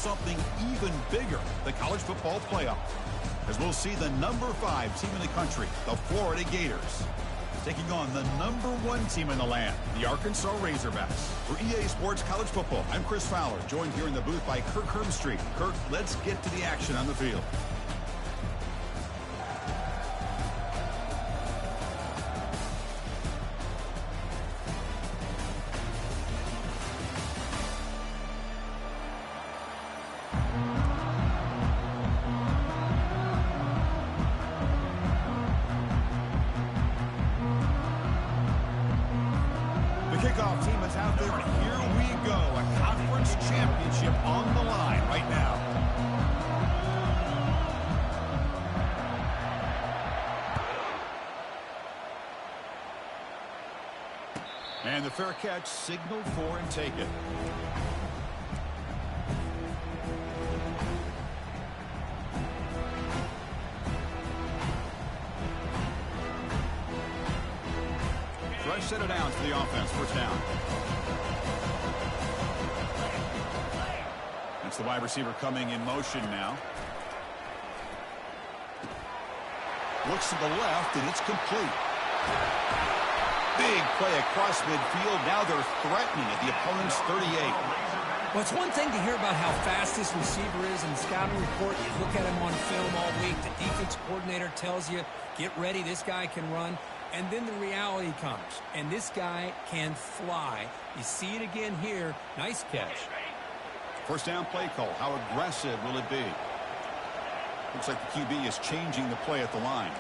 something even bigger, the college football playoff, as we'll see the #5 team in the country, the Florida Gators, taking on the #1 team in the land, the Arkansas Razorbacks. For EA Sports College Football, I'm Chris Fowler, joined here in the booth by Kirk Hermstreet. Kirk, let's get to the action on the field. Kickoff team is out there, and here we go. A conference championship on the line right now. And the fair catch signaled for and taken. Fresh set of downs for the offense. First down. That's the wide receiver coming in motion now. Looks to the left, and it's complete. Big play across midfield. Now they're threatening at the opponent's 38. Well, it's one thing to hear about how fast this receiver is in the scouting report. You look at him on film all week. The defense coordinator tells you, get ready, this guy can run. And then the reality comes, and this guy can fly. You see it again here. Nice catch. First down play call. How aggressive will it be? Looks like the QB is changing the play at the line.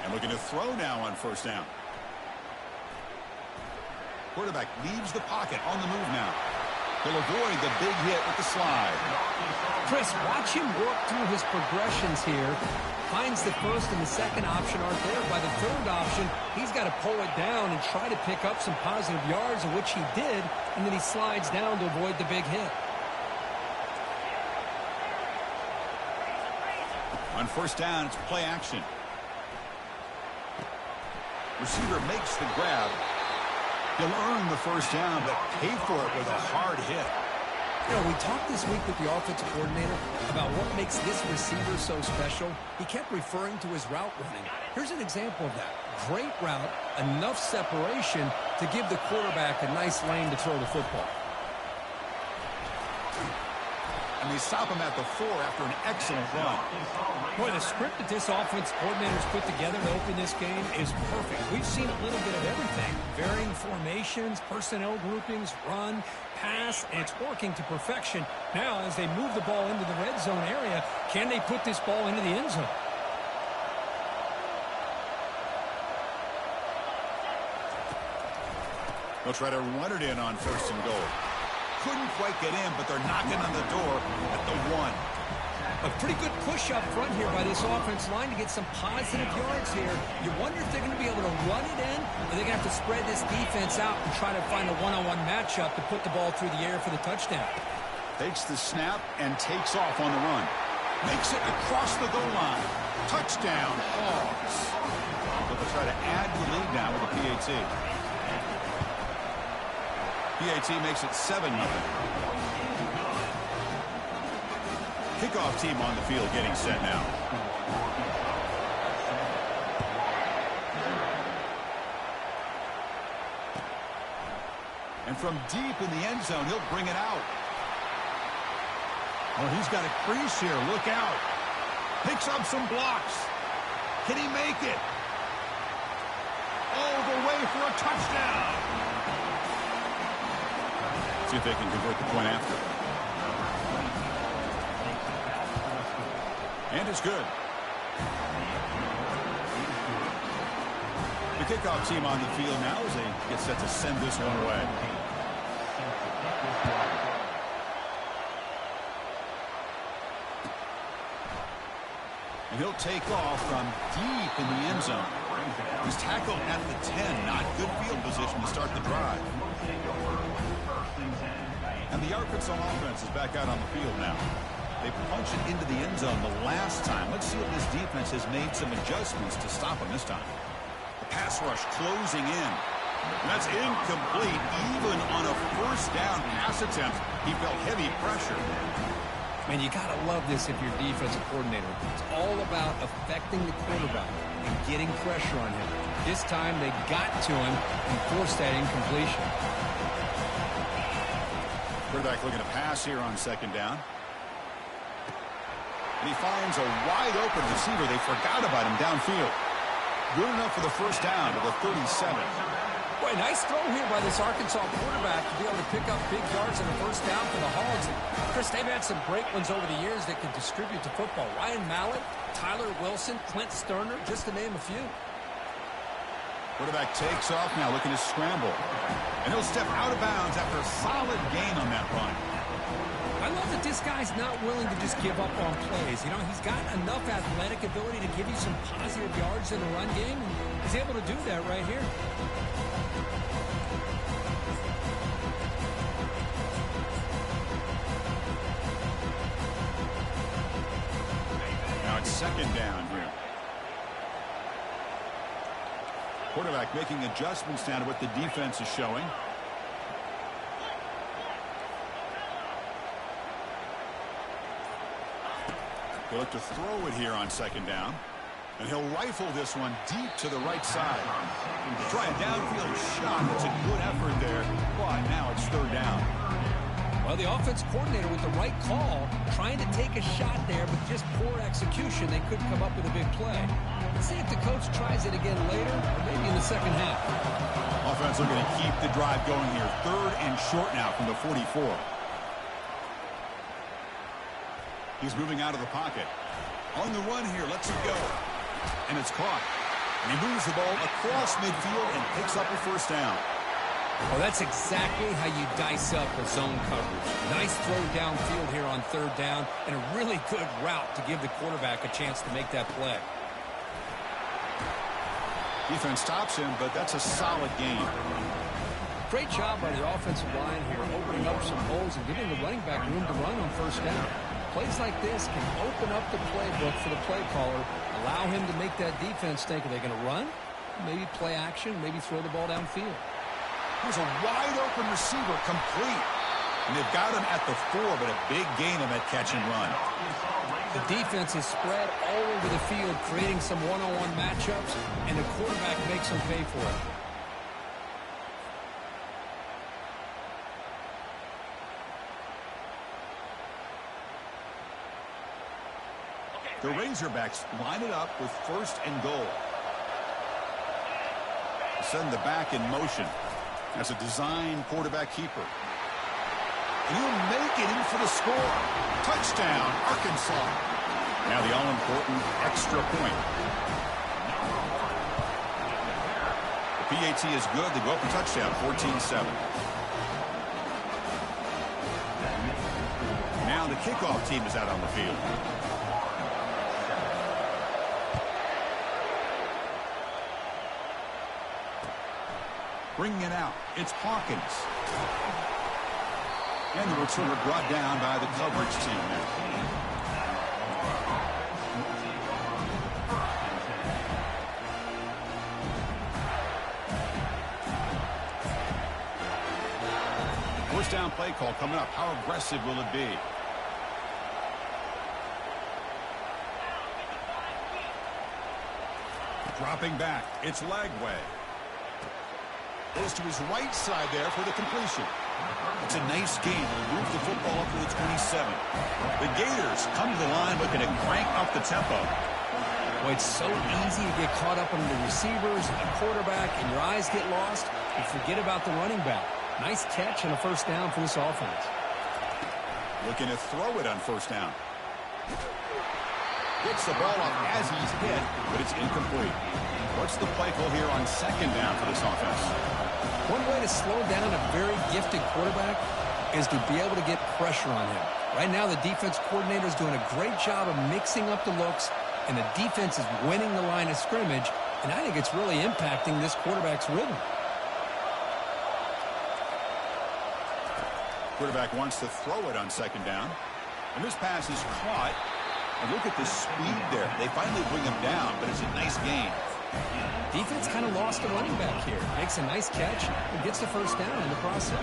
And looking to throw now on first down. Quarterback leaves the pocket on the move now. He'll avoid the big hit with the slide. Chris, watch him work through his progressions here. Finds the first and the second option aren't there. By the third option, he's got to pull it down and try to pick up some positive yards, of which he did, and then he slides down to avoid the big hit. On first down, it's play action. Receiver makes the grab. He'll earn the first down, but pay for it with a hard hit. You know, we talked this week with the offensive coordinator about what makes this receiver so special. He kept referring to his route running. Here's an example of that. Great route, enough separation to give the quarterback a nice lane to throw the football. And they stop him at the 4 after an excellent run. Boy, the script that this offense coordinator's put together to open this game is perfect. We've seen a little bit of everything. Varying formations, personnel groupings, run, pass, and it's working to perfection. Now, as they move the ball into the red zone area, can they put this ball into the end zone? They'll try to run it in on first and goal. Couldn't quite get in, but they're knocking on the door at the 1. A pretty good push up front here by this offense line to get some positive yards here. You wonder if they're going to be able to run it in, or they're going to have to spread this defense out and try to find a one-on-one matchup to put the ball through the air for the touchdown. Takes the snap and takes off on the run. Makes it across the goal line. Touchdown, Hogs. They'll try to add the lead now with a PAT. PAT makes it 7-0. Kickoff team on the field getting set now. And from deep in the end zone, he'll bring it out. Oh, he's got a crease here. Look out. Picks up some blocks. Can he make it? All the way for a touchdown. See if they can convert the point after. And it's good. The kickoff team on the field now as they get set to send this one away. And he'll take off from deep in the end zone. He's tackled at the 10. Not good field position to start the drive. And the Arkansas offense is back out on the field now. They punched it into the end zone the last time. Let's see if this defense has made some adjustments to stop them this time. The pass rush closing in. That's incomplete. Even on a first down pass attempt, he felt heavy pressure. Man, you got to love this if you're defensive coordinator. It's all about affecting the quarterback and getting pressure on him. This time they got to him and forced that incompletion. Quarterback looking to pass here on second down. And he finds a wide open receiver. They forgot about him downfield. Good enough for the first down to the 37. Boy, nice throw here by this Arkansas quarterback to be able to pick up big yards on the first down for the Hogs. And Chris, they've had some great ones over the years that can distribute the football. Ryan Mallett, Tyler Wilson, Clint Sterner, just to name a few. Quarterback takes off now, looking to scramble. And he'll step out of bounds after a solid gain on that run. I love that this guy's not willing to just give up on plays. You know, he's got enough athletic ability to give you some positive yards in the run game. And he's able to do that right here. Now it's second down here. Quarterback making adjustments now to what the defense is showing. He'll look to throw it here on second down. And he'll rifle this one deep to the right side. Try a downfield shot. It's a good effort there. But now it's third down. Well, the offense coordinator with the right call, trying to take a shot there, but just poor execution. They couldn't come up with a big play. Let's see if the coach tries it again later, or maybe in the second half. Offense looking to keep the drive going here. Third and short now from the 44. He's moving out of the pocket. On the run here, lets it go. And it's caught. And he moves the ball across midfield and picks up a first down. Well, that's exactly how you dice up a zone coverage. Nice throw downfield here on third down, and a really good route to give the quarterback a chance to make that play. Defense stops him, but that's a solid gain. Great job by the offensive line here, opening up some holes and giving the running back room to run on first down. Plays like this can open up the playbook for the play caller, allow him to make that defense think, are they going to run? Maybe play action, maybe throw the ball downfield. There's a wide-open receiver complete. And they've got him at the 4, but a big gain on that catch and run. The defense is spread all over the field, creating some one-on-one matchups, and the quarterback makes them pay for it. The Razorbacks line it up with first and goal. Send the back in motion. As a design quarterback keeper. And he'll make it in for the score. Touchdown, Arkansas. Now the all-important extra point. The PAT is good. They go up a touchdown, 14-7. Now the kickoff team is out on the field. Bringing it out, it's Hawkins. And the returner brought down by the coverage team now. First down play call coming up. How aggressive will it be? Dropping back, it's Lagway. Goes to his right side there for the completion. It's a nice game. He'll move the football up to the 27. The Gators come to the line looking to crank up the tempo. Well, it's so easy to get caught up on the receivers and the quarterback, and your eyes get lost. You forget about the running back. Nice catch and a first down for this offense. Looking to throw it on first down. Gets the ball up as he's hit, but it's incomplete. What's the play call here on second down for this offense? One way to slow down a very gifted quarterback is to be able to get pressure on him. Right now, the defense coordinator is doing a great job of mixing up the looks, and the defense is winning the line of scrimmage, and I think it's really impacting this quarterback's rhythm. Quarterback wants to throw it on second down, and this pass is caught. And look at the speed there. They finally bring him down, but it's a nice gain. Defense kind of lost a running back here. Makes a nice catch and gets the first down in the process.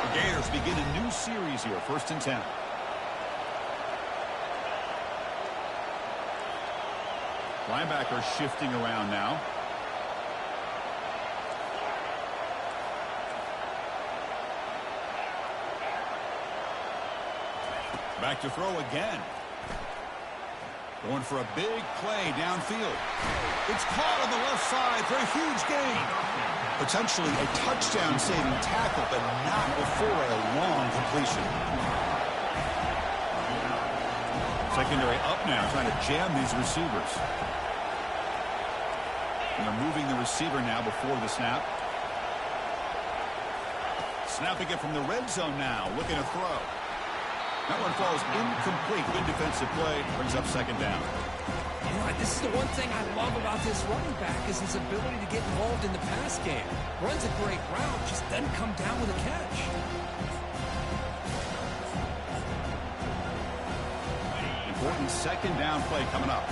The Gators begin a new series here, 1st and 10. Linebacker shifting around now. Back to throw again. Going for a big play downfield. It's caught on the left side for a huge gain. Potentially a touchdown-saving tackle, but not before a long completion. Secondary up now, trying to jam these receivers. And they're moving the receiver now before the snap. Snapping it from the red zone now, looking to throw. That one falls incomplete. Good defensive play. Brings up 2nd down. You know, this is the one thing I love about this running back is his ability to get involved in the pass game. Runs a great route, just doesn't come down with a catch. Important 2nd down play coming up.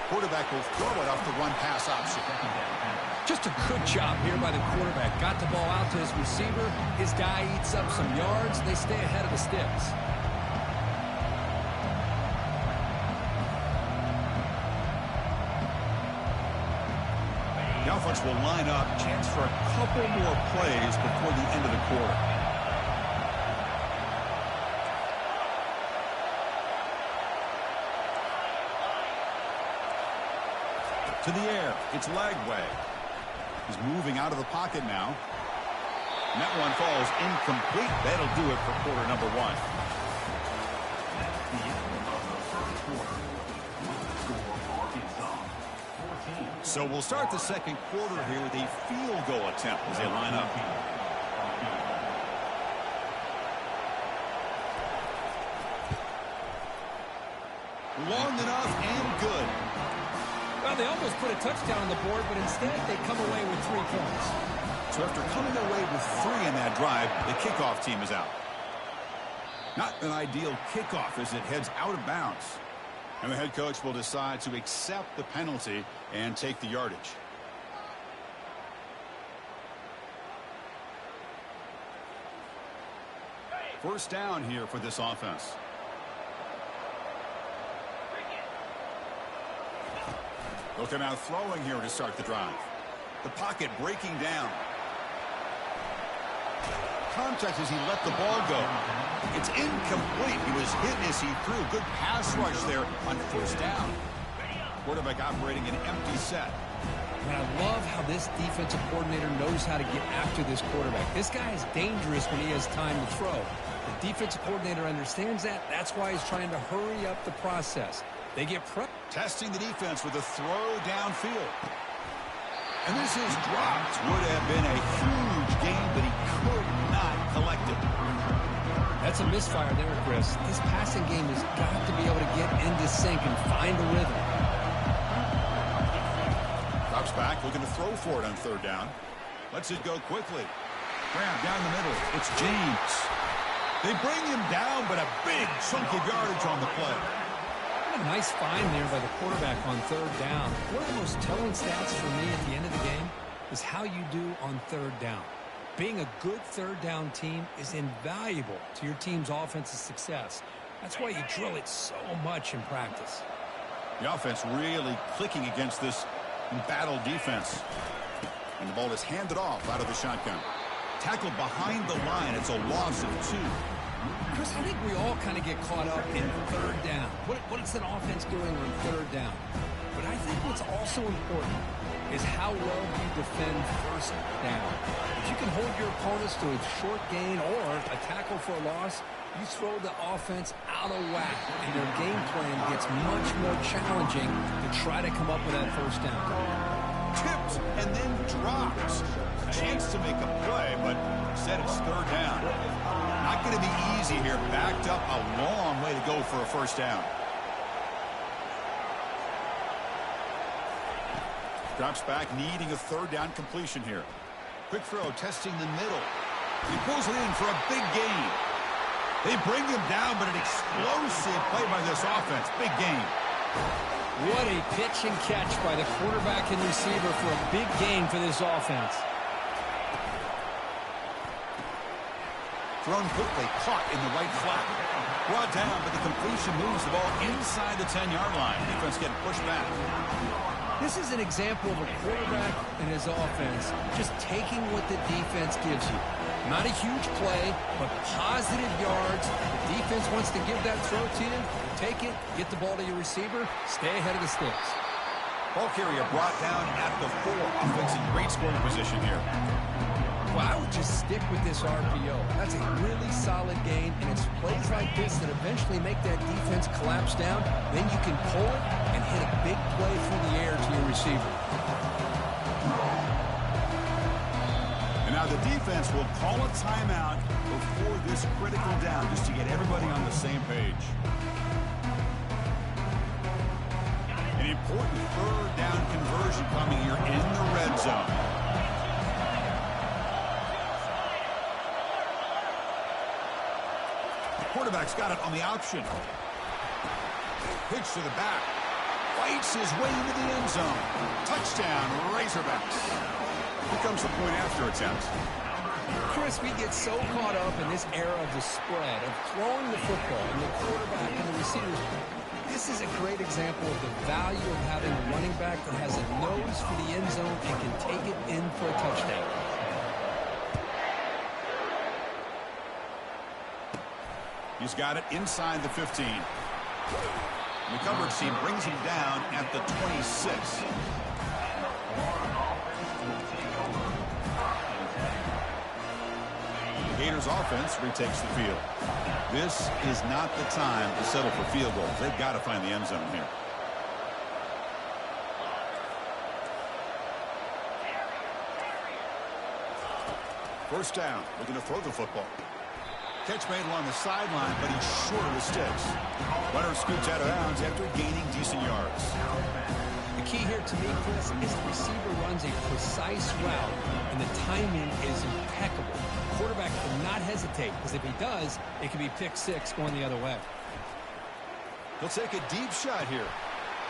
Quarterback will throw it off the run-pass option. Just a good job here by the quarterback. Got the ball out to his receiver. His guy eats up some yards. They stay ahead of the sticks. The offense will line up. Chance for a couple more plays before the end of the quarter. To the air. It's Lagway. He's moving out of the pocket now. And that one falls incomplete. That'll do it for quarter number 1. So we'll start the 2nd quarter here with a field goal attempt as they line up. Long enough and good. Well, they almost put a touchdown on the board, but instead they come away with 3 points. So after coming away with 3 in that drive, the kickoff team is out. Not an ideal kickoff as it heads out of bounds. And the head coach will decide to accept the penalty and take the yardage. First down here for this offense. Looking out throwing here to start the drive. The pocket breaking down. Contact as he let the ball go. It's incomplete. He was hit as he threw. Good pass rush there on 1st down. Quarterback operating an empty set. And I love how this defensive coordinator knows how to get after this quarterback. This guy is dangerous when he has time to throw. The defensive coordinator understands that. That's why he's trying to hurry up the process. They get prep. Testing the defense with a throw downfield. And this is dropped. Would have been a huge gain, but he could not collect it. That's a misfire there, Chris. This passing game has got to be able to get into sync and find a rhythm. Drops back, looking to throw for it on 3rd down. Lets it go quickly. Grab down the middle. It's James. They bring him down, but a big chunk of yardage on the play. A nice find there by the quarterback on 3rd down. One of the most telling stats for me at the end of the game is how you do on 3rd down. Being a good 3rd down team is invaluable to your team's offensive success. That's why you drill it so much in practice. The offense really clicking against this embattled defense. And the ball is handed off out of the shotgun. Tackled behind the line. It's a loss of 2. Chris, I think we all kind of get caught up in 3rd down. What is an offense doing on 3rd down? But I think what's also important is how well you defend 1st down. If you can hold your opponents to a short gain or a tackle for a loss, you throw the offense out of whack, and your game plan gets much more challenging to try to come up with that 1st down. Tipped and then dropped. A chance to make a play, but instead it's 3rd down. Not going to be easy here. Backed up a long way to go for a first down. Drops back, needing a third down completion here. Quick throw, testing the middle. He pulls it in for a big gain. They bring him down, but an explosive play by this offense. Big gain. What a pitch and catch by the quarterback and receiver for a big gain for this offense. Thrown quickly, caught in the right flat. Brought down, but the completion moves the ball inside the 10-yard line. Defense getting pushed back. This is an example of a quarterback and his offense just taking what the defense gives you. Not a huge play, but positive yards. The defense wants to give that throw to you. Take it, get the ball to your receiver, stay ahead of the sticks. Ball carrier brought down at the 4. Offense in great scoring position here. Well, I would just stick with this RPO. That's a really solid gain, and it's plays like this that eventually make that defense collapse down. Then you can pull it and hit a big play through the air to your receiver. And now the defense will call a timeout before this critical down, just to get everybody on the same page. An important third down conversion coming here in the red zone. Quarterback's got it on the option. Pitch to the back. Fights his way into the end zone. Touchdown, Razorbacks. Here comes the point after attempt. Chris, we get so caught up in this era of the spread, of throwing the football, and the quarterback and the receivers. This is a great example of the value of having a running back that has a nose for the end zone and can take it in for a touchdown. He's got it inside the 15. The coverage team brings him down at the 26. The Gators offense retakes the field. This is not the time to settle for field goals. They've got to find the end zone here. First down, looking to throw the football. Catch made along the sideline, but he's short of the sticks. Runner scoots out of bounds after gaining decent yards. The key here to me, Chris, is the receiver runs a precise route, and the timing is impeccable. The quarterback cannot hesitate, because if he does, it could be pick 6 going the other way. He'll take a deep shot here.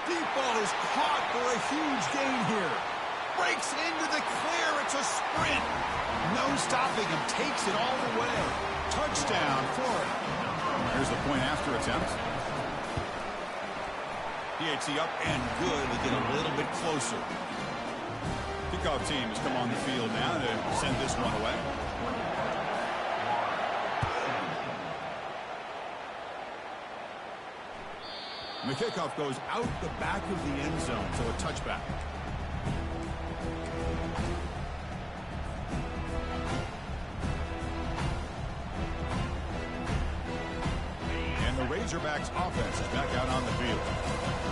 Deep ball is caught for a huge gain here. Breaks into the clear. It's a sprint. No stopping him. Takes it all the way. Touchdown, Florida. Here's the point after attempt. PAT up and good. They get a little bit closer. Kickoff team has come on the field now to send this one away. And the kickoff goes out the back of the end zone, so a touchback. Razorbacks offense is back out on the field.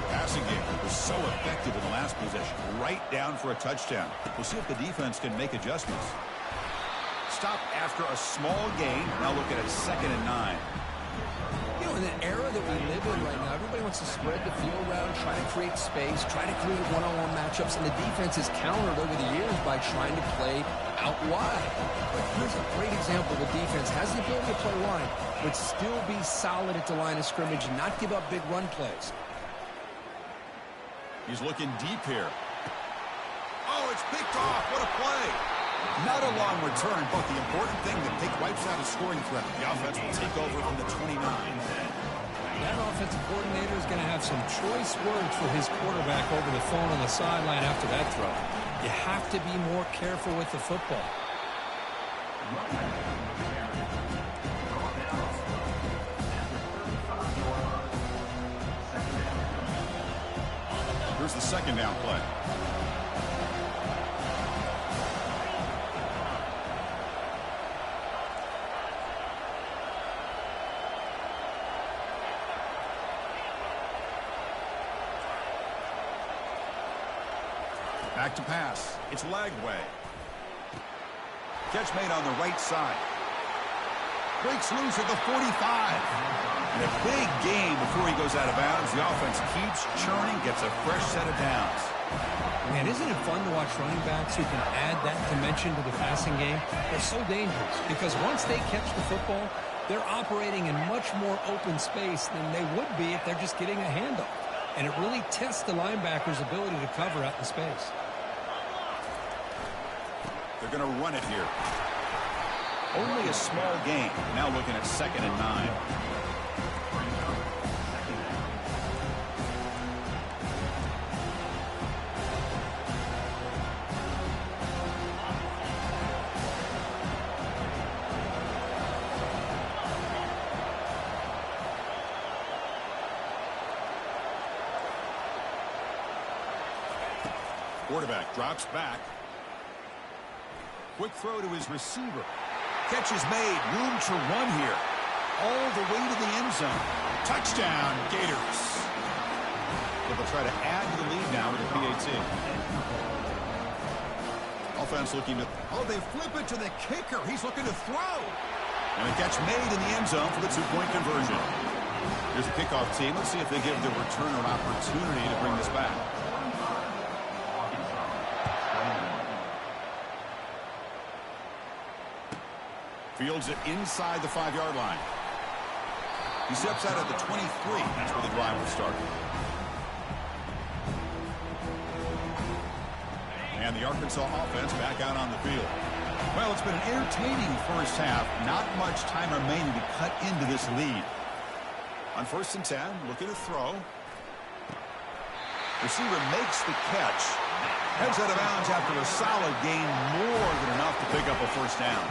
Passing game was so effective in the last possession. Right down for a touchdown. We'll see if the defense can make adjustments. Stop after a small gain. Now look at it, 2nd and 9. You know, in the era that we live in right now, everybody wants to spread the field around, try to create space, try to create one-on-one matchups, and the defense has countered over the years by trying to play out wide. But here's a great example. The defense has the ability to play wide, but still be solid at the line of scrimmage and not give up big run plays. He's looking deep here. Oh, it's picked off. What a play. Not a long return, but the important thing that Pick wipes out a scoring threat. The offense will take over from the 29. That offensive coordinator is going to have some choice words for his quarterback over the phone on the sideline after that throw. You have to be more careful with the football. Here's the 2nd down play. Back to pass. It's Lagway. Catch made on the right side. breaks loose at the 45. And a big gain before he goes out of bounds. The offense keeps churning, gets a fresh set of downs. Man, isn't it fun to watch running backs who can add that dimension to the passing game? They're so dangerous because once they catch the football, they're operating in much more open space than they would be if they're just getting a handoff. And it really tests the linebacker's ability to cover out in space. They're going to run it here. Only a small gain. Now looking at 2nd and 9. Quarterback drops back. Quick throw to his receiver. Catch is made. Room to run here. All the way to the end zone. Touchdown, Gators. But they'll try to add to the lead now with a PAT. Offense looking to... Oh, they flip it to the kicker. He's looking to throw. And a catch made in the end zone for the 2-point conversion. Here's the kickoff team. Let's see if they give the returner an opportunity to bring this back. Fields it inside the 5-yard line. He steps out at the 23. That's where the drive will start. And the Arkansas offense back out on the field. Well, it's been an entertaining first half. Not much time remaining to cut into this lead. On 1st and 10, looking to throw. Receiver makes the catch. Heads out of bounds after a solid gain, more than enough to pick up a first down.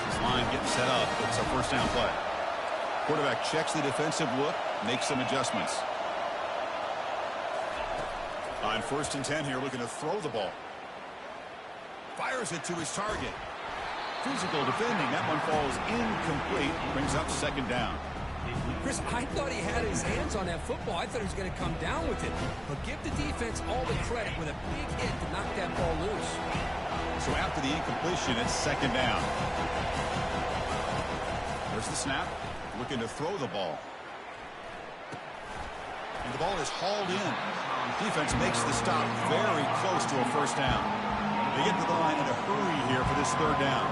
This line getting set up. It's a first down play. Quarterback checks the defensive look, makes some adjustments. On 1st and 10 here, looking to throw the ball. Fires it to his target. Physical defending. That one falls incomplete. Brings up 2nd down. Chris, I thought he had his hands on that football. I thought he was going to come down with it. But give the defense all the credit with a big hit to knock that ball loose. So after the incompletion, it's 2nd down. There's the snap. Looking to throw the ball. And the ball is hauled in. Defense makes the stop very close to a first down. They get to the line in a hurry here for this 3rd down.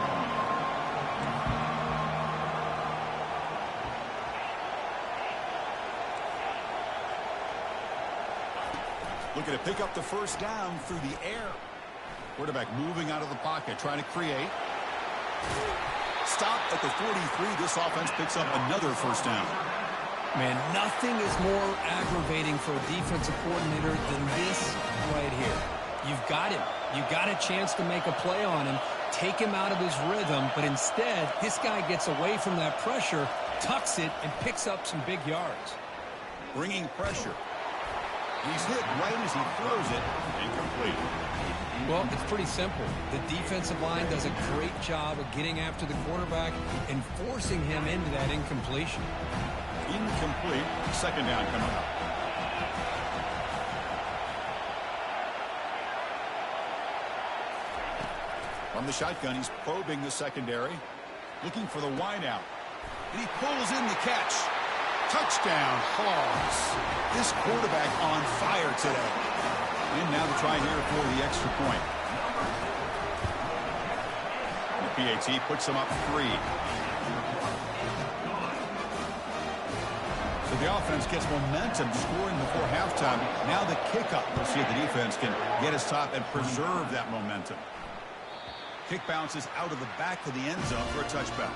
Looking to pick up the first down through the air. Quarterback moving out of the pocket, trying to create. Stop at the 43. This offense picks up another first down. Man, nothing is more aggravating for a defensive coordinator than this right here. You've got him. You've got a chance to make a play on him, take him out of his rhythm, but instead, this guy gets away from that pressure, tucks it, and picks up some big yards. Bringing pressure. He's hit right as he throws it. Incomplete. Well, it's pretty simple. The defensive line does a great job of getting after the quarterback and forcing him into that incompletion. Incomplete. 2nd down coming up. From the shotgun, he's probing the secondary. Looking for the wideout. And he pulls in the catch. Touchdown, Hogs. This quarterback on fire today. And now to try here for the extra point. The PAT puts him up 3. So the offense gets momentum, scoring before halftime. Now the kickoff. We'll see if the defense can get his top and preserve that momentum. Kick bounces out of the back of the end zone for a touchback.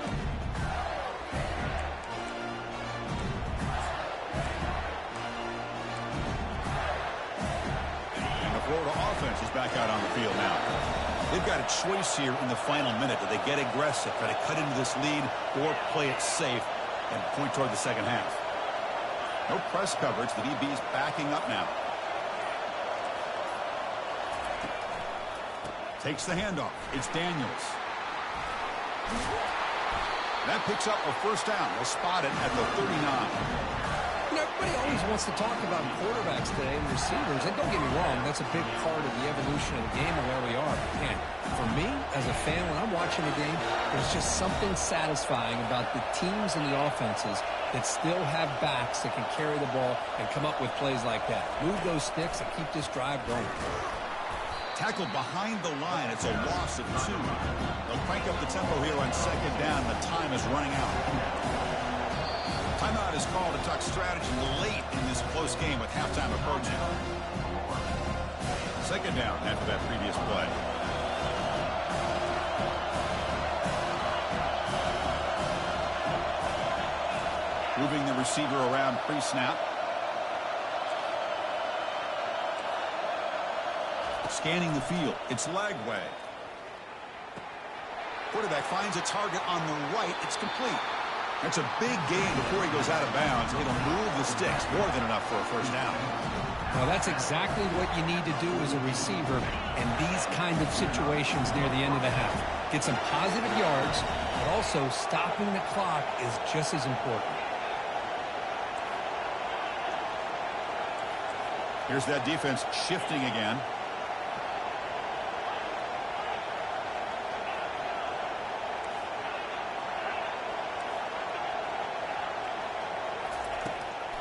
Florida offense is back out on the field now. They've got a choice here in the final minute. Do they get aggressive, try to cut into this lead, or play it safe and point toward the second half? No press coverage. The DB's backing up now. Takes the handoff. It's Daniels. That picks up a first down. They'll spot it at the 39. Now, Everybody always wants to talk about quarterbacks today and receivers, and don't get me wrong, that's a big part of the evolution of the game and where we are. Man, for me, as a fan, when I'm watching the game, there's just something satisfying about the teams and the offenses that still have backs that can carry the ball and come up with plays like that. Move those sticks and keep this drive going. Tackled behind the line. It's a loss of 2. They'll crank up the tempo here on second down. The time is running out. Timeout is called to talk strategy late in this close game with halftime approaching. Second down after that previous play. Moving the receiver around pre-snap. Scanning the field. It's Lagway. Quarterback finds a target on the right. It's complete. That's a big gain before he goes out of bounds. It'll move the sticks. More than enough for a first down. Well, that's exactly what you need to do as a receiver in these kind of situations near the end of the half. Get some positive yards, but also stopping the clock is just as important. Here's that defense shifting again.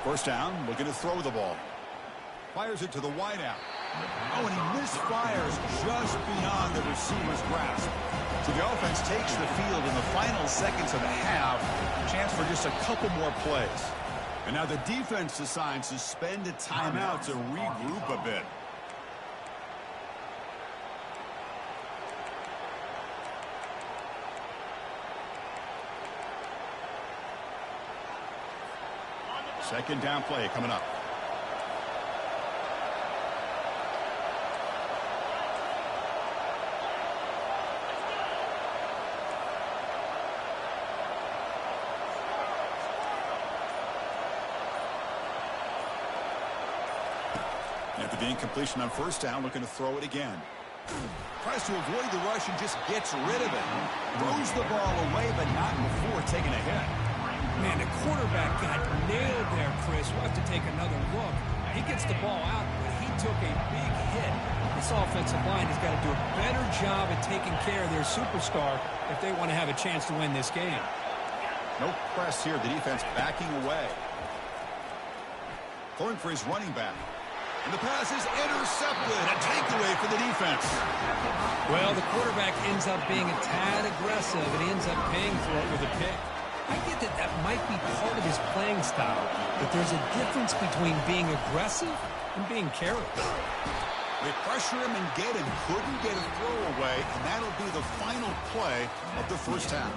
First down, looking to throw the ball. Fires it to the wideout. Oh, and he misfires just beyond the receiver's grasp. So the offense takes the field in the final seconds of the half. Chance for just a couple more plays. And now the defense decides to spend a timeout to regroup a bit. Second down play coming up. After the incompletion on first down, looking to throw it again. Tries to avoid the rush and just gets rid of it. Throws the ball away, but not before taking a hit. Man, the quarterback got nailed there, Chris. We'll have to take another look. He gets the ball out, but he took a big hit. This offensive line has got to do a better job at taking care of their superstar if they want to have a chance to win this game. No press here. The defense backing away. Throwing for his running back. And the pass is intercepted. A takeaway for the defense. Well, the quarterback ends up being a tad aggressive, and he ends up paying for it with a pick. I get that that might be part of his playing style, but there's a difference between being aggressive and being careless. They pressure him and get him. Couldn't get a throw away, and that'll be the final play of the first half.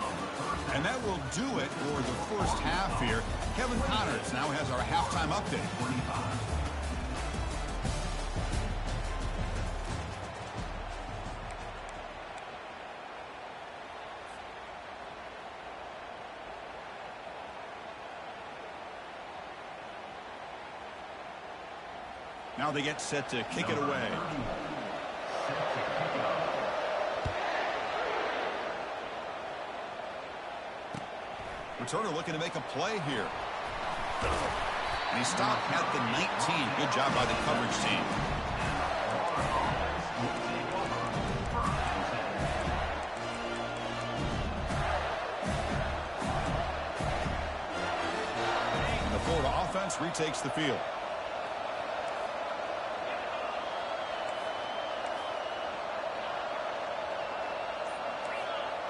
And that will do it for the first half here. Kevin Connors now has our halftime update. Now they get set to kick it away. Returner looking to make a play here. And he stopped at the 19. Good job by the coverage team. And the Florida offense retakes the field.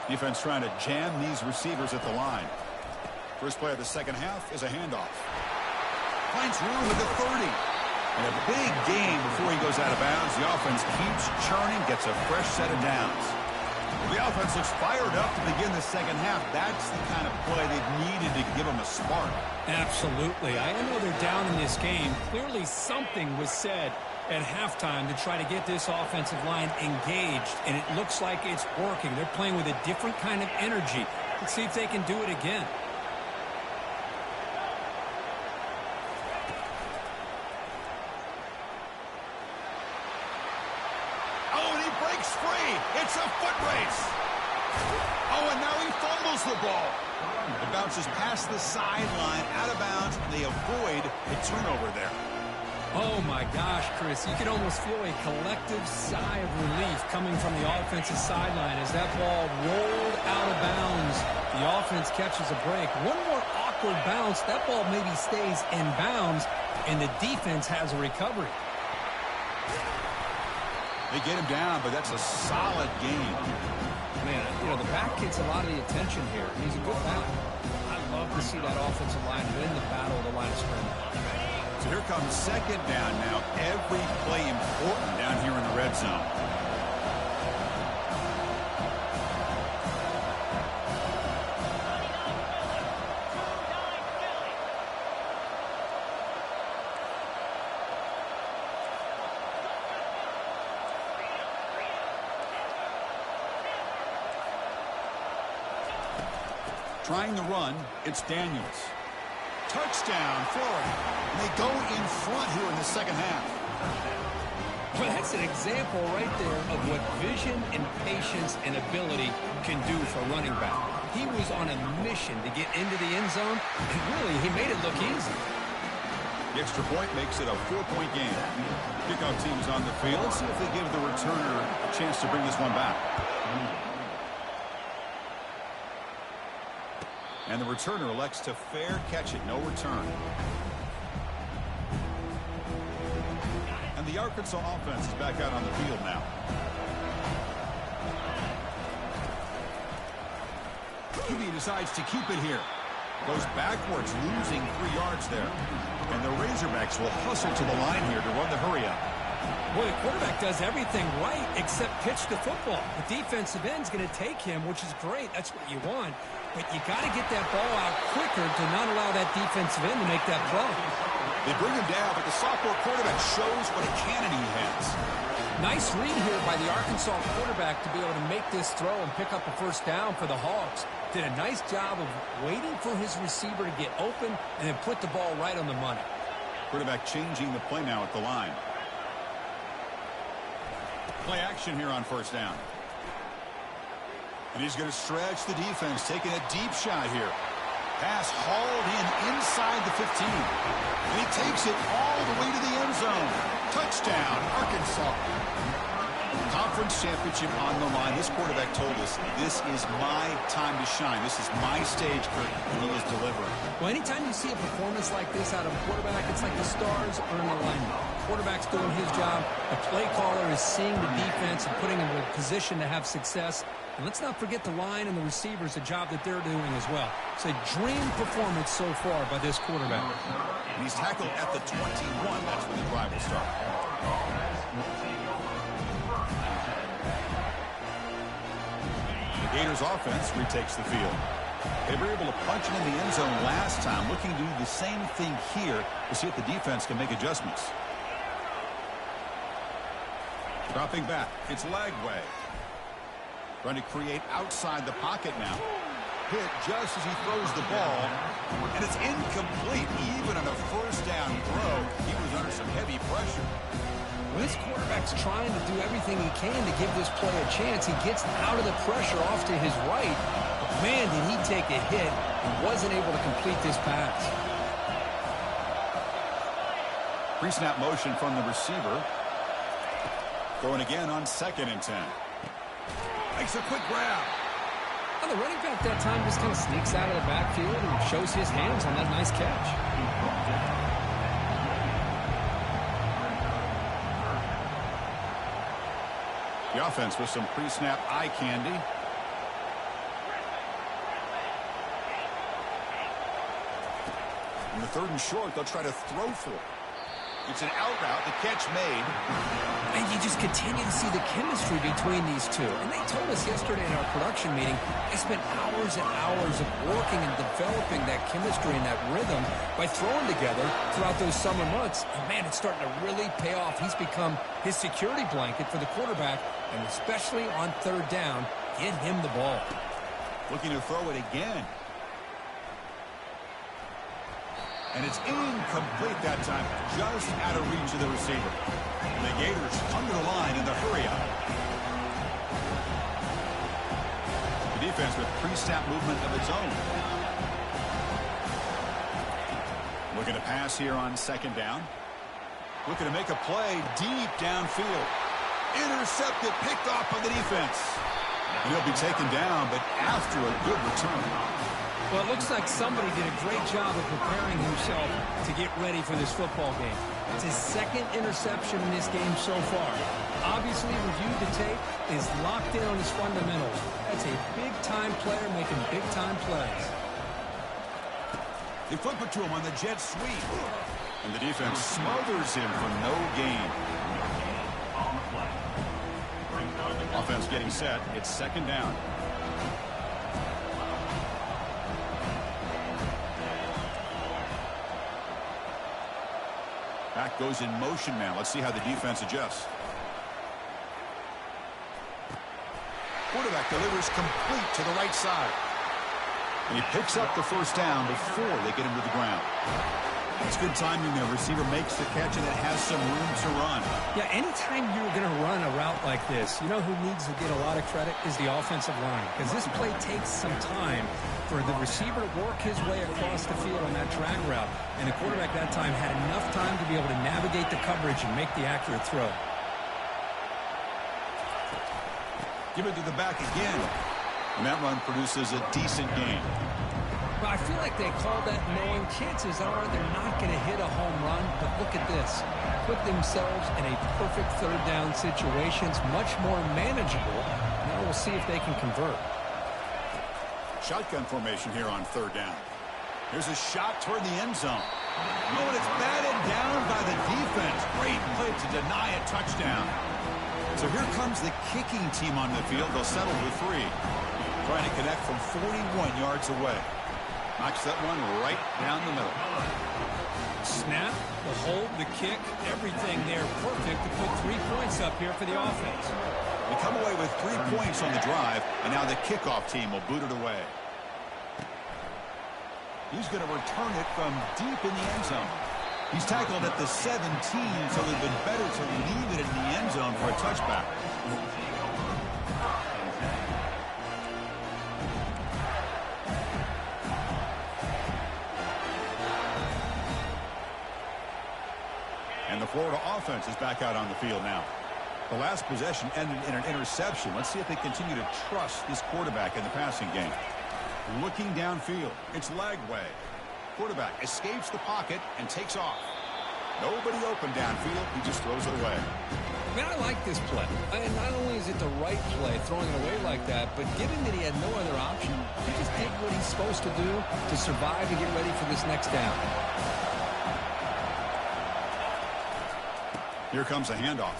Defense trying to jam these receivers at the line. First play of the second half is a handoff. Finds room at the 30. And a big gain before he goes out of bounds. The offense keeps churning, gets a fresh set of downs. The offense looks fired up to begin the second half. That's the kind of play they've needed to give them a spark. Absolutely. I know they're down in this game. Clearly something was said at halftime to try to get this offensive line engaged, and it looks like it's working. They're playing with a different kind of energy. Let's see if they can do it again. Oh, and he breaks free. It's a foot race. Oh, and now he fumbles the ball. It bounces past the sideline, out of bounds, and they avoid a turnover there. Oh, my gosh, Chris. You can almost feel a collective sigh of relief coming from the offensive sideline as that ball rolled out of bounds. The offense catches a break. One more awkward bounce. That ball maybe stays in bounds, and the defense has a recovery. They get him down, but that's a solid game. Man, you know, the back gets a lot of the attention here. He's a good back. I'd love to see that offensive line win the battle of the line of scrimmage. So here comes second down now. Every play important down here in the red zone. Trying the run, it's Daniels. Touchdown, Florida. And they go in front here in the second half. Well, that's an example right there of what vision and patience and ability can do for a running back. He was on a mission to get into the end zone, and really, he made it look easy. The extra point makes it a 4-point game. Kickoff team is on the field. Let's see if they give the returner a chance to bring this one back. And the returner elects to fair catch it. No return. And the Arkansas offense is back out on the field now. QB decides to keep it here. Goes backwards, losing 3 yards there. And the Razorbacks will hustle to the line here to run the hurry up. Well, the quarterback does everything right except pitch the football. The defensive end's going to take him, which is great. That's what you want. But you got to get that ball out quicker to not allow that defensive end to make that play. They bring him down, but the sophomore quarterback shows what a cannon he has. Nice read here by the Arkansas quarterback to be able to make this throw and pick up a first down for the Hogs. Did a nice job of waiting for his receiver to get open and then put the ball right on the money. Quarterback changing the play now at the line. Play action here on first down. And he's going to stretch the defense, taking a deep shot here. Pass hauled in inside the 15. And he takes it all the way to the end zone. Touchdown, Arkansas. Conference championship on the line. This quarterback told us, this is my time to shine. This is my stage, Kurt, and he is delivering. Well, anytime you see a performance like this out of a quarterback, it's like the stars are in alignment. Quarterback's doing his job. The play caller is seeing the defense and putting him in a position to have success. And let's not forget the line and the receivers, the job that they're doing as well. It's a dream performance so far by this quarterback. And he's tackled at the 21. That's when the drive will start. The Gators offense retakes the field. They were able to punch it in the end zone last time, looking to do the same thing here to see if the defense can make adjustments. Dropping back, it's Lagway. Trying to create outside the pocket now. Hit just as he throws the ball, and it's incomplete. Even on a first down throw, he was under some heavy pressure. Well, this quarterback's trying to do everything he can to give this play a chance. He gets out of the pressure off to his right. But man, did he take a hit and wasn't able to complete this pass. Pre-snap motion from the receiver. Going again on 2nd and 10. Makes a quick grab. Well, the running back that time just kind of sneaks out of the backfield and shows his hands on that nice catch. The offense with some pre-snap eye candy. In the 3rd and short, they'll try to throw for it. It's an out route, the catch made. And you just continue to see the chemistry between these two. And they told us yesterday in our production meeting, they spent hours and hours of working and developing that chemistry and that rhythm by throwing together throughout those summer months. And man, it's starting to really pay off. He's become his security blanket for the quarterback, and especially on 3rd down, get him the ball. Looking to throw it again. And it's incomplete that time, just out of reach of the receiver. The Gators come to the line in the hurry-up. The defense with pre-snap movement of its own. Looking to pass here on second down. Looking to make a play deep downfield. Intercepted, picked off by the defense. And he'll be taken down, but after a good return. Well, it looks like somebody did a great job of preparing himself to get ready for this football game. It's his second interception in this game so far. Obviously, reviewed the tape, is locked in on his fundamentals. That's a big-time player making big-time plays. They flip it to him on the jet sweep. And the defense smothers him for no gain. Offense getting set. It's second down. Back goes in motion now. Let's see how the defense adjusts. Quarterback delivers complete to the right side. And he picks up the first down before they get him to the ground. It's good timing there. Receiver makes the catch and it has some room to run. Yeah, anytime you're going to run a route like this, you know who needs to get a lot of credit is the offensive line. Because this play takes some time for the receiver to work his way across the field on that drag route. And the quarterback that time had enough time to be able to navigate the coverage and make the accurate throw. Give it to the back again. And that run produces a decent gain. I feel like they call that knowing chances are they're not going to hit a home run, but look at this. Put themselves in a perfect third down situation. It's much more manageable. Now we'll see if they can convert. Shotgun formation here on third down. Here's a shot toward the end zone. Oh, and it's batted down by the defense. Great play to deny a touchdown. So here comes the kicking team on the field. They'll settle with 3. Trying to connect from 41 yards away. Knocks that one right down the middle. Snap, the hold, the kick, everything there perfect to put 3 points up here for the offense. They come away with 3 points on the drive, and now the kickoff team will boot it away. He's going to return it from deep in the end zone. He's tackled at the 17, so it would have been better to leave it in the end zone for a touchback. And the Florida offense is back out on the field now. The last possession ended in an interception. Let's see if they continue to trust this quarterback in the passing game. Looking downfield. It's leg way. Quarterback escapes the pocket and takes off. Nobody open downfield. He just throws it away. Man, I like this play. And not only is it the right play, throwing it away like that, but given that he had no other option, he just did what he's supposed to do to survive and get ready for this next down. Here comes a handoff.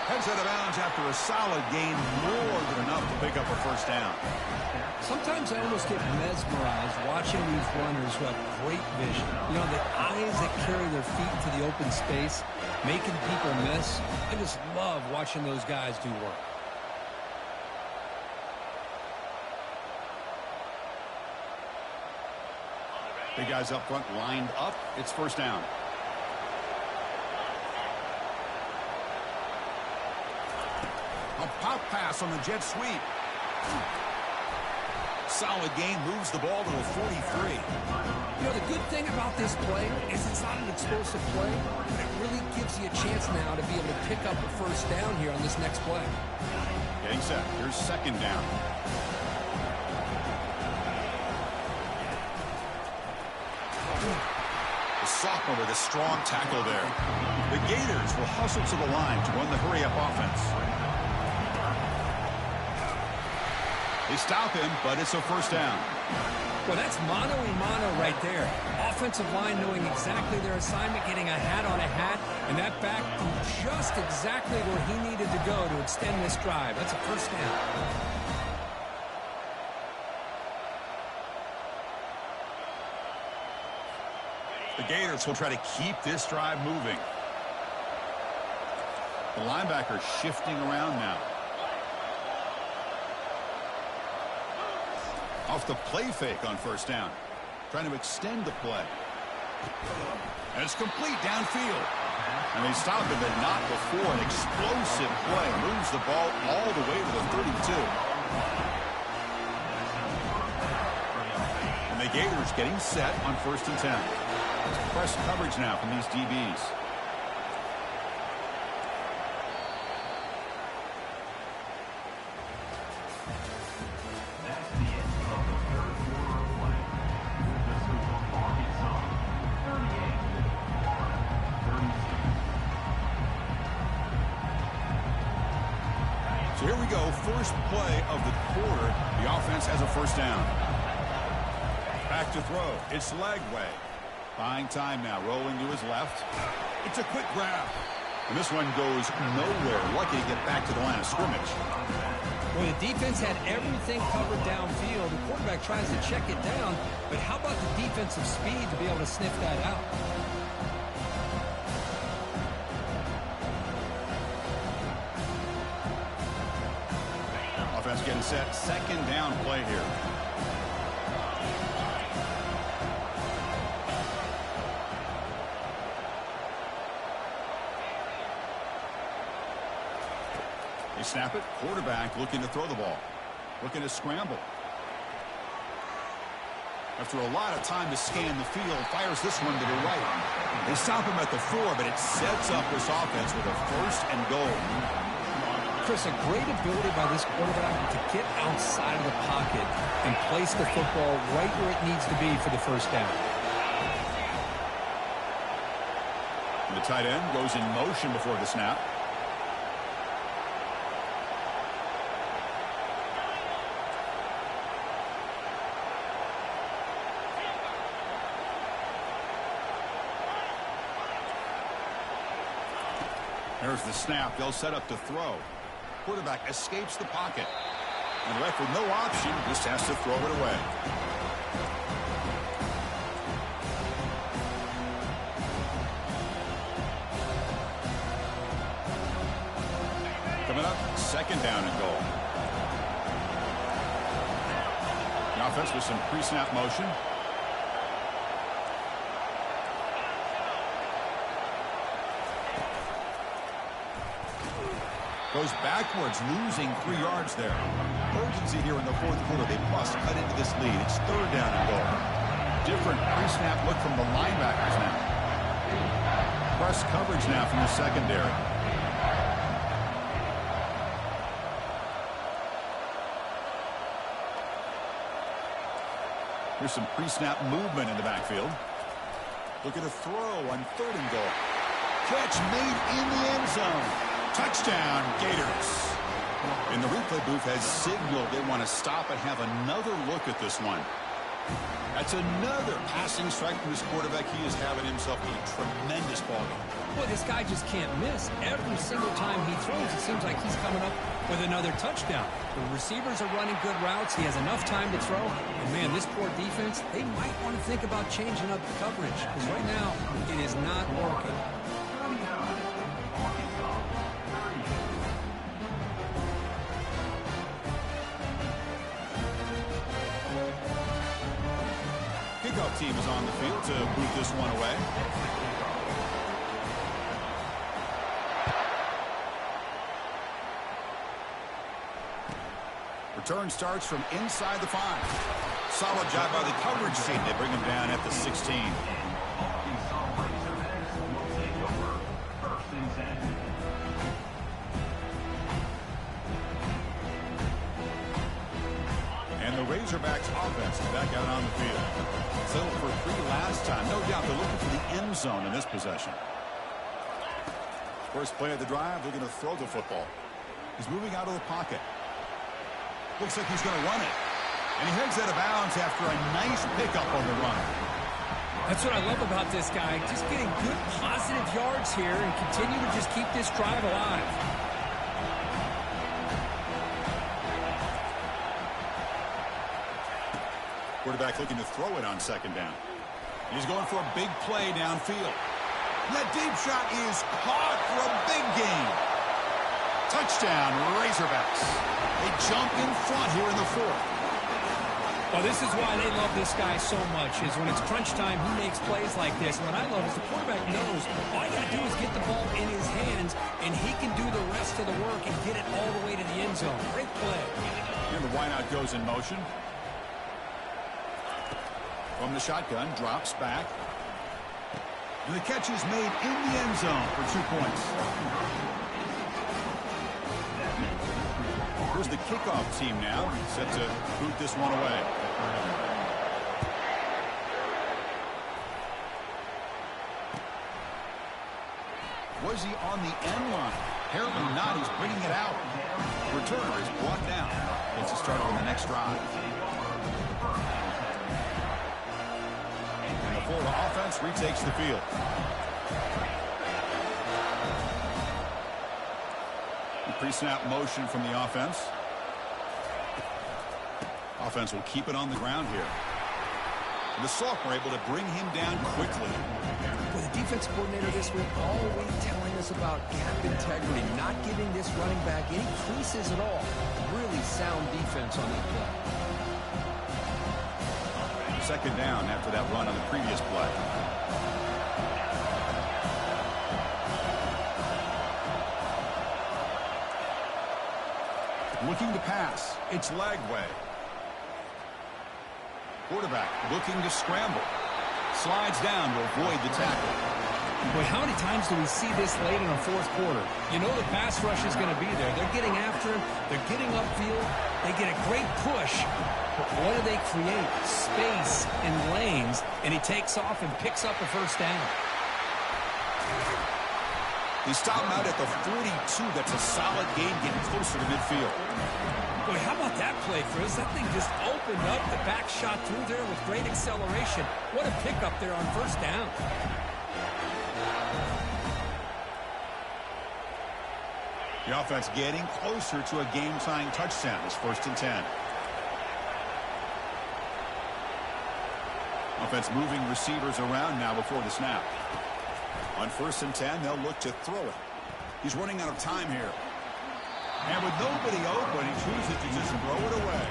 Heads out of bounds after a solid gain, more than enough to pick up a first down. Sometimes I almost get mesmerized watching these runners who have great vision. You know, the eyes that carry their feet to the open space, making people miss. I just love watching those guys do work. Big guys up front lined up. It's first down. A pop pass on the jet sweep. Solid gain, moves the ball to a 43. You know, the good thing about this play is it's not an explosive play, but it really gives you a chance now to be able to pick up a first down here on this next play. Getting set. Here's second down. The sophomore with a strong tackle there. The Gators will hustle to the line to run the hurry-up offense. They stop him, but it's a first down. Well, that's mano-a-mano right there. Offensive line knowing exactly their assignment, getting a hat on a hat, and that back to just exactly where he needed to go to extend this drive. That's a first down. The Gators will try to keep this drive moving. The linebacker shifting around now. Off the play fake on first down. Trying to extend the play. And it's complete downfield. And they stop him, but not before an explosive play. Moves the ball all the way to the 32. And the Gators getting set on 1st and 10. It's press coverage now from these DBs. So here we go, first play of the quarter. The offense has a 1st down. Back to throw. It's Legway. Buying time now, rolling to his left. It's a quick grab. And this one goes nowhere. Lucky to get back to the line of scrimmage. Well, the defense had everything covered downfield. The quarterback tries to check it down, but how about the defensive speed to be able to sniff that out? Offense getting set. 2nd down play here. They snap it. Quarterback looking to throw the ball. Looking to scramble. After a lot of time to scan the field, fires this one to the right. They stop him at the 4, but it sets up this offense with a 1st and goal. Chris, a great ability by this quarterback to get outside of the pocket and place the football right where it needs to be for the 1st down. And the tight end goes in motion before the snap. There's the snap. They'll set up to throw. Quarterback escapes the pocket. And left with no option, just has to throw it away. Coming up, 2nd down and goal. The offense with some pre-snap motion. Goes backwards, losing 3 yards there. Urgency here in the 4th quarter. They must cut into this lead. It's 3rd down and goal. Different pre-snap look from the linebackers now. Press coverage now from the secondary. Here's some pre-snap movement in the backfield. Look at a throw on 3rd and goal. Catch made in the end zone. Touchdown, Gators. And the replay booth has signaled they want to stop and have another look at this one. That's another passing strike from his quarterback. He is having himself a tremendous ball game. Boy, this guy just can't miss. Every single time he throws, it seems like he's coming up with another touchdown. The receivers are running good routes. He has enough time to throw. And, man, this poor defense, they might want to think about changing up the coverage. Because right now, it is not working. Kickoff team is on the field to boot this one away. Return starts from inside the 5. Solid job by the coverage team. They bring him down at the 16. And the Razorbacks offense is back out on the field. Settled for 3 last time. No doubt they're looking for the end zone in this possession. First play of the drive, they're going to throw the football. He's moving out of the pocket. Looks like he's going to run it. And he heads out of bounds after a nice pickup on the run. That's what I love about this guy. Just getting good positive yards here and continue to just keep this drive alive. Quarterback looking to throw it on 2nd down. He's going for a big play downfield. And that deep shot is caught for a big gain. Touchdown, Razorbacks. They jump in front here in the 4th. Well, this is why they love this guy so much, is when it's crunch time, he makes plays like this. And what I love is the quarterback knows all you got to do is get the ball in his hands, and he can do the rest of the work and get it all the way to the end zone. Great play. And the wideout goes in motion. From the shotgun, drops back. And the catch is made in the end zone for 2 points. Here's the kickoff team now, set to boot this one away. Was he on the end line? Apparently not. He's bringing it out. Returner is brought down. Gets a start on the next drive. And the Florida offense retakes the field. Pre-snap motion from the offense. Offense will keep it on the ground here. And the sophomore able to bring him down quickly. Well, the defense coordinator this week always telling us about gap integrity, not giving this running back any creases at all. Really sound defense on that play. Second down after that run on the previous play. Looking to pass. It's Lagway. Quarterback looking to scramble. Slides down to avoid the tackle. Boy, how many times do we see this late in a fourth quarter? You know the pass rush is going to be there. They're getting after him. They're getting upfield. They get a great push. But what do they create? Space and lanes. And he takes off and picks up a first down. They stop him out at the 42. That's a solid gain, getting closer to midfield. Boy, how about that play, Chris? That thing just opened up. The back shot through there with great acceleration. What a pickup there on first down. The offense getting closer to a game-tying touchdown. It's 1st and 10. Offense moving receivers around now before the snap. On 1st and 10, they'll look to throw it. He's running out of time here. And with nobody open, he chooses to just throw it away.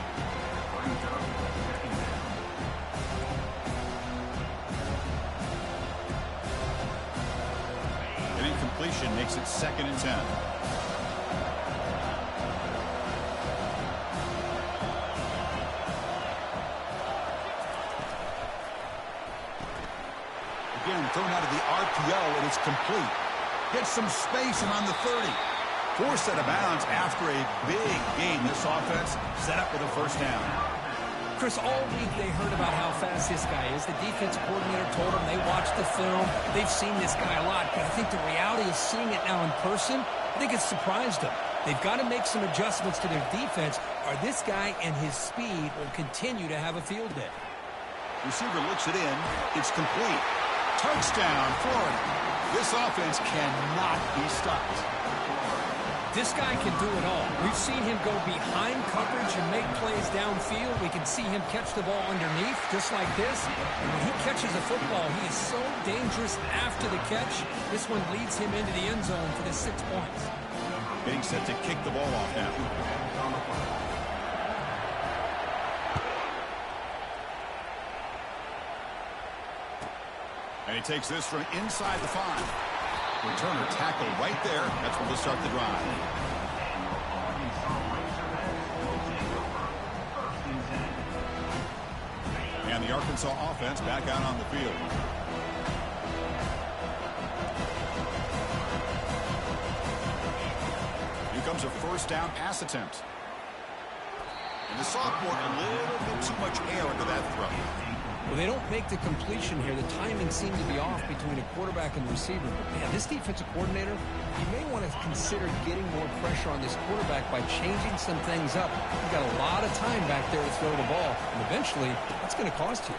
An incompletion makes it 2nd and 10. Again, thrown out of the RPO, and it's complete. Gets some space and on the 30. Forced out of bounds after a big game. This offense set up with a first down. Chris, all week they heard about how fast this guy is. The defense coordinator told them they watched the film. They've seen this guy a lot, but I think the reality is seeing it now in person, I think it's surprised them. They've got to make some adjustments to their defense, or this guy and his speed will continue to have a field day. Receiver looks it in. It's complete. Touchdown, Florida. This offense cannot be stopped. This guy can do it all. We've seen him go behind coverage and make plays downfield. We can see him catch the ball underneath, just like this. And when he catches a football, he is so dangerous after the catch. This one leads him into the end zone for the 6 points. Getting set to kick the ball off now. And he takes this from inside the 5. Returner tackle right there. That's where they'll start the drive. And the Arkansas offense back out on the field. Here comes a first down pass attempt. And the sophomore, a little bit too much air into that throw. Well, they don't make the completion here. The timing seemed to be off between a quarterback and the receiver. But, man, this defensive coordinator, he may want to consider getting more pressure on this quarterback by changing some things up. You've got a lot of time back there to throw the ball, and eventually that's going to cost you.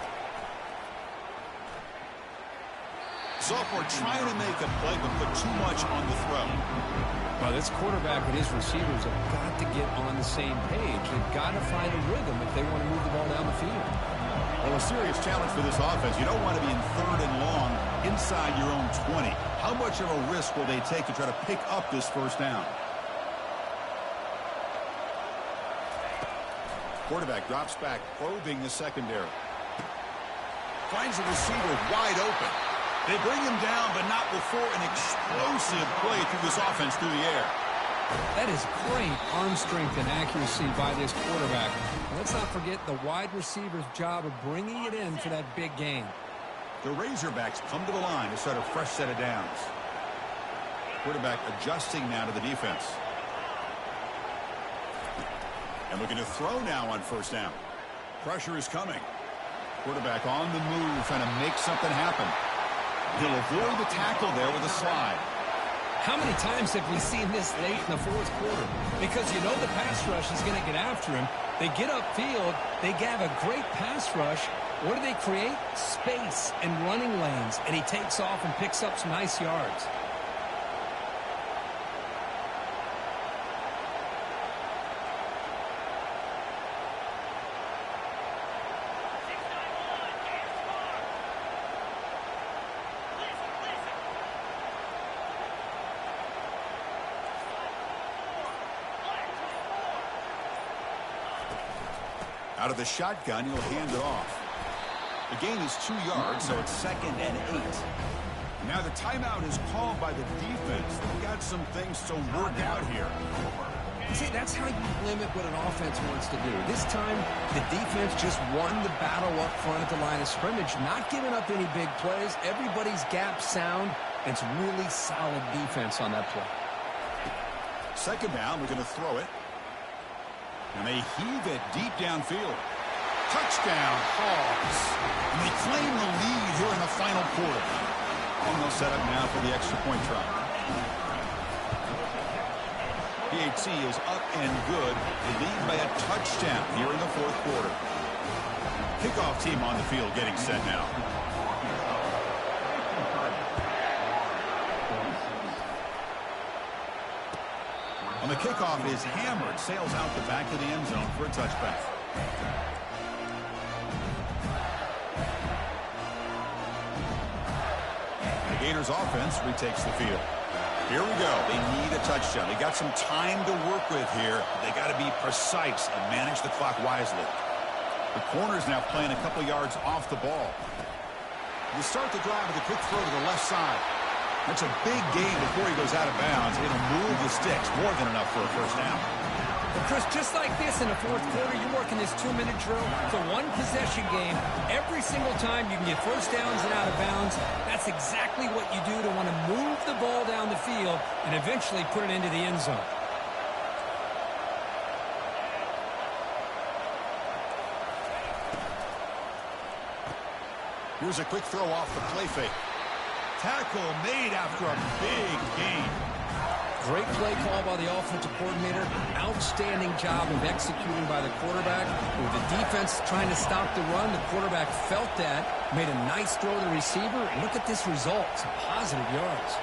Sophomore trying to make a play, but put too much on the throw. Well, this quarterback and his receivers have got to get on the same page. They've got to find a rhythm if they want to move the ball down the field. Well, a serious challenge for this offense. You don't want to be in 3rd and long inside your own 20. How much of a risk will they take to try to pick up this first down? Quarterback drops back, probing the secondary. Finds the receiver wide open. They bring him down, but not before an explosive play through this offense through the air. That is great arm strength and accuracy by this quarterback. Let's not forget the wide receiver's job of bringing it in for that big gain. The Razorbacks come to the line to start a fresh set of downs. Quarterback adjusting now to the defense. And looking to throw now on first down. Pressure is coming. Quarterback on the move, trying to make something happen. He'll avoid the tackle there with a slide. How many times have we seen this late in the fourth quarter? Because you know the pass rush is going to get after him. They get upfield. They have a great pass rush. What do they create? Space and running lanes. And he takes off and picks up some nice yards. Out of the shotgun, he'll hand it off. The gain is 2 yards, so it's 2nd and 8. Now the timeout is called by the defense. They've got some things to work out here. See, that's how you limit what an offense wants to do. This time, the defense just won the battle up front at the line of scrimmage, not giving up any big plays. Everybody's gap sound, and it's really solid defense on that play. 2nd down, we're going to throw it. And they heave it deep downfield. Touchdown, Hogs. And they claim the lead here in the final quarter. And they'll set up now for the extra point try. PAT is up and good. They lead by a touchdown here in the fourth quarter. Kickoff team on the field getting set now. On the kickoff is hammered, sails out the back of the end zone for a touchback. The Gators offense retakes the field. Here we go. They need a touchdown. They got some time to work with here. They got to be precise and manage the clock wisely. The corner's now playing a couple yards off the ball. You start the drive with a quick throw to the left side. That's a big gain before he goes out of bounds. It'll move the sticks, more than enough for a first down. Well, Chris, just like this in the fourth quarter, you're working this 2-minute drill. It's a one-possession game. Every single time you can get first downs and out of bounds. That's exactly what you do to want to move the ball down the field and eventually put it into the end zone. Here's a quick throw off the play fake. Tackle made after a big gain. Great play call by the offensive coordinator. Outstanding job of executing by the quarterback. With the defense trying to stop the run, the quarterback felt that, made a nice throw to the receiver, and look at this result. Some positive yards.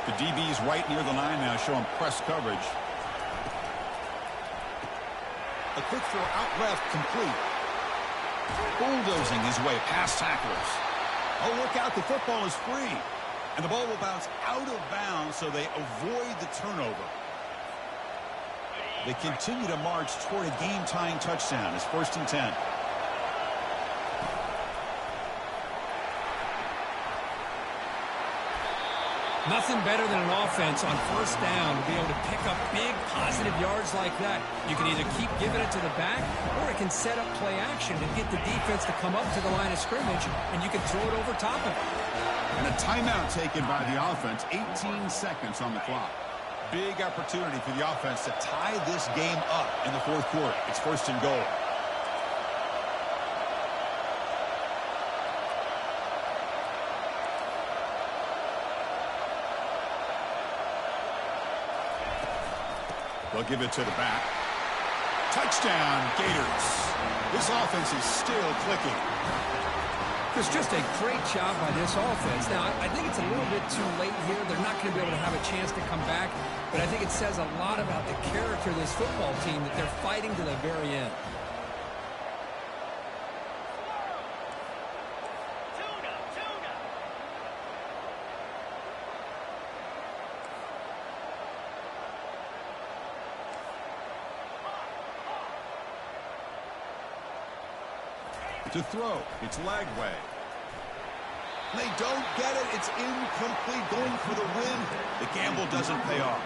The DB's right near the line now, showing press coverage. A quick throw out left, complete. Bulldozing his way past tacklers. Oh, look out, the football is free. And the ball will bounce out of bounds, so they avoid the turnover. They continue to march toward a game-tying touchdown. It's 1st and 10. Nothing better than an offense on first down to be able to pick up big positive yards like that. You can either keep giving it to the back, or it can set up play action to get the defense to come up to the line of scrimmage, and you can throw it over top of it. And a timeout taken by the offense. 18 seconds on the clock. Big opportunity for the offense to tie this game up in the fourth quarter. It's 1st and goal. They'll give it to the back. Touchdown, Gators. This offense is still clicking. It's just a great job by this offense. Now, I think it's a little bit too late here. They're not going to be able to have a chance to come back. But I think it says a lot about the character of this football team that they're fighting to the very end. To throw, it's Lagway. They don't get it. It's incomplete. Going for the win. The gamble doesn't pay off.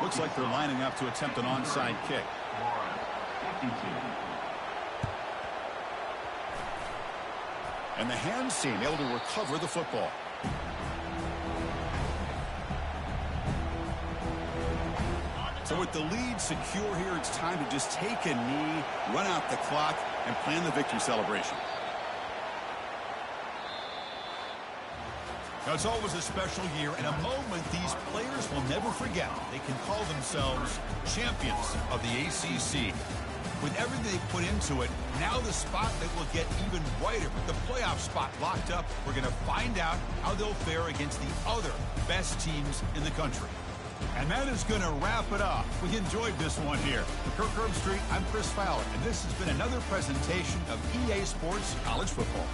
Looks like they're lining up to attempt an onside kick. And the hands team able to recover the football. So with the lead secure here, it's time to just take a knee, run out the clock, and plan the victory celebration. Now, it's always a special year and a moment these players will never forget. They can call themselves champions of the ACC. With everything they put into it, now the spotlight will get even brighter. With the playoff spot locked up, we're going to find out how they'll fare against the other best teams in the country. And that is going to wrap it up. We enjoyed this one here. For Kirk Herbstreit, I'm Chris Fowler, and this has been another presentation of EA Sports College Football.